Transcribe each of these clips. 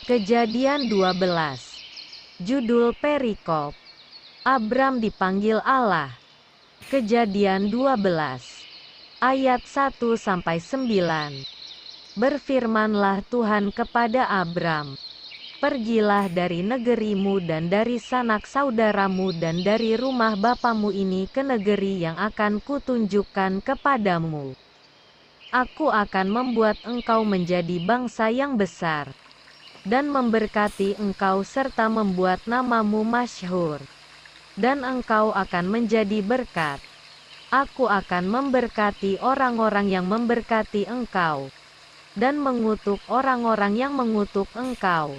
Kejadian 12. Judul perikop. Abram dipanggil Allah. Kejadian 12. Ayat 1-9. Berfirmanlah Tuhan kepada Abram, "Pergilah dari negerimu dan dari sanak saudaramu dan dari rumah bapamu ini ke negeri yang akan kutunjukkan kepadamu. Aku akan membuat engkau menjadi bangsa yang besar, dan memberkati engkau serta membuat namamu masyhur. Dan engkau akan menjadi berkat. Aku akan memberkati orang-orang yang memberkati engkau, dan mengutuk orang-orang yang mengutuk engkau.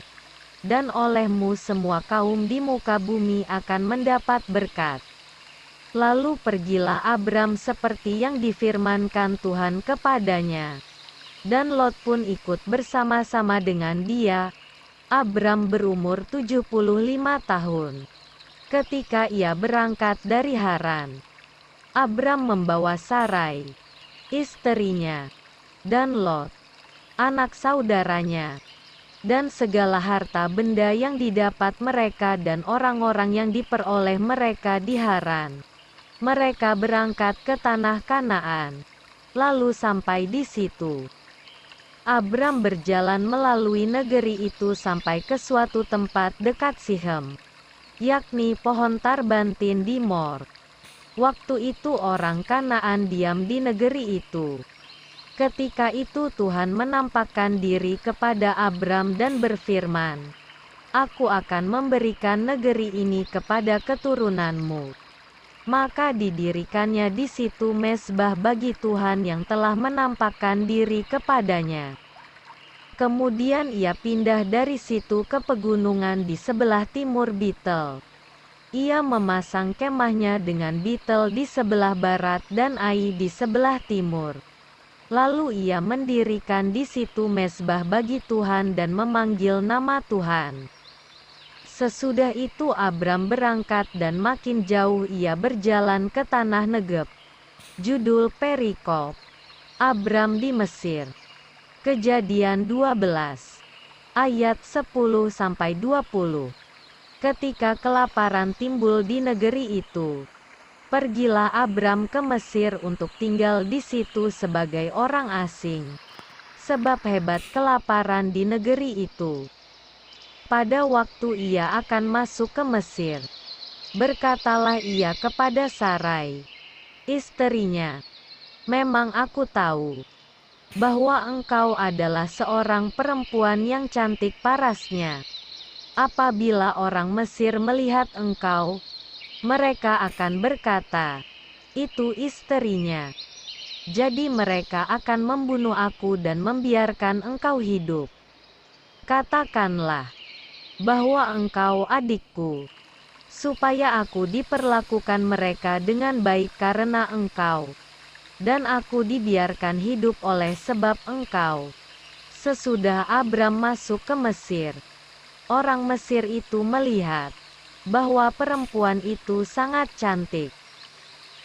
Dan olehmu semua kaum di muka bumi akan mendapat berkat." Lalu pergilah Abram seperti yang difirmankan Tuhan kepadanya. Dan Lot pun ikut bersama-sama dengan dia. Abram berumur 75 tahun ketika ia berangkat dari Haran. Abram membawa Sarai, istrinya, dan Lot, anak saudaranya, dan segala harta benda yang didapat mereka dan orang-orang yang diperoleh mereka di Haran. Mereka berangkat ke tanah Kanaan, lalu sampai di situ. Abram berjalan melalui negeri itu sampai ke suatu tempat dekat Sihem, yakni pohon tarbantin di Mor. Waktu itu orang Kanaan diam di negeri itu. Ketika itu Tuhan menampakkan diri kepada Abram dan berfirman, "Aku akan memberikan negeri ini kepada keturunanmu." Maka didirikannya di situ mezbah bagi Tuhan yang telah menampakkan diri kepadanya. Kemudian ia pindah dari situ ke pegunungan di sebelah timur Betel. Ia memasang kemahnya dengan Betel di sebelah barat dan Ai di sebelah timur. Lalu ia mendirikan di situ mezbah bagi Tuhan dan memanggil nama Tuhan. Sesudah itu Abram berangkat dan makin jauh ia berjalan ke tanah Negeb. Judul perikop. Abram di Mesir. Kejadian 12. Ayat 10-20. Ketika kelaparan timbul di negeri itu, pergilah Abram ke Mesir untuk tinggal di situ sebagai orang asing, sebab hebat kelaparan di negeri itu. Pada waktu ia akan masuk ke Mesir, berkatalah ia kepada Sarai, istrinya, "Memang aku tahu bahwa engkau adalah seorang perempuan yang cantik parasnya. Apabila orang Mesir melihat engkau, mereka akan berkata, 'Itu istrinya.' Jadi mereka akan membunuh aku dan membiarkan engkau hidup. Katakanlah bahwa engkau adikku, supaya aku diperlakukan mereka dengan baik karena engkau, dan aku dibiarkan hidup oleh sebab engkau." Sesudah Abram masuk ke Mesir, orang Mesir itu melihat bahwa perempuan itu sangat cantik.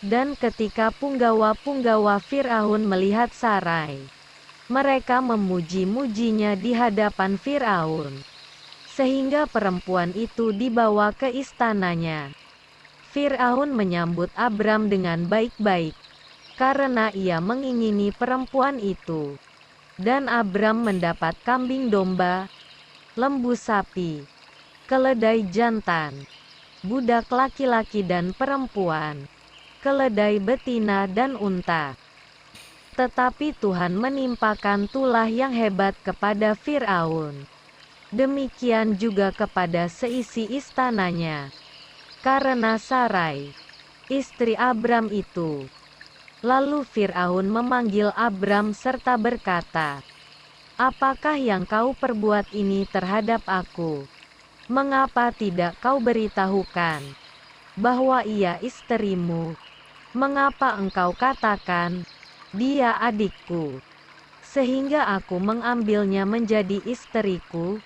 Dan ketika punggawa-punggawa Firaun melihat Sarai, mereka memuji-mujinya di hadapan Firaun, sehingga perempuan itu dibawa ke istananya. Firaun menyambut Abram dengan baik-baik, karena ia mengingini perempuan itu. Dan Abram mendapat kambing domba, lembu sapi, keledai jantan, budak laki-laki dan perempuan, keledai betina dan unta. Tetapi Tuhan menimpakan tulah yang hebat kepada Firaun. Demikian juga kepada seisi istananya, karena Sarai, istri Abram itu. Lalu Firaun memanggil Abram serta berkata, "Apakah yang kau perbuat ini terhadap aku? Mengapa tidak kau beritahukan bahwa ia istrimu? Mengapa engkau katakan, 'Dia adikku,' sehingga aku mengambilnya menjadi istriku?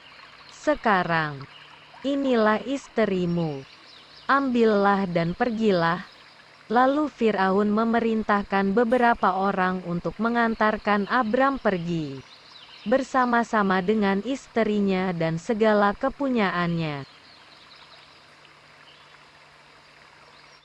Sekarang, inilah istrimu. Ambillah dan pergilah." Lalu Firaun memerintahkan beberapa orang untuk mengantarkan Abram pergi. bersama-sama dengan istrinya dan segala kepunyaannya.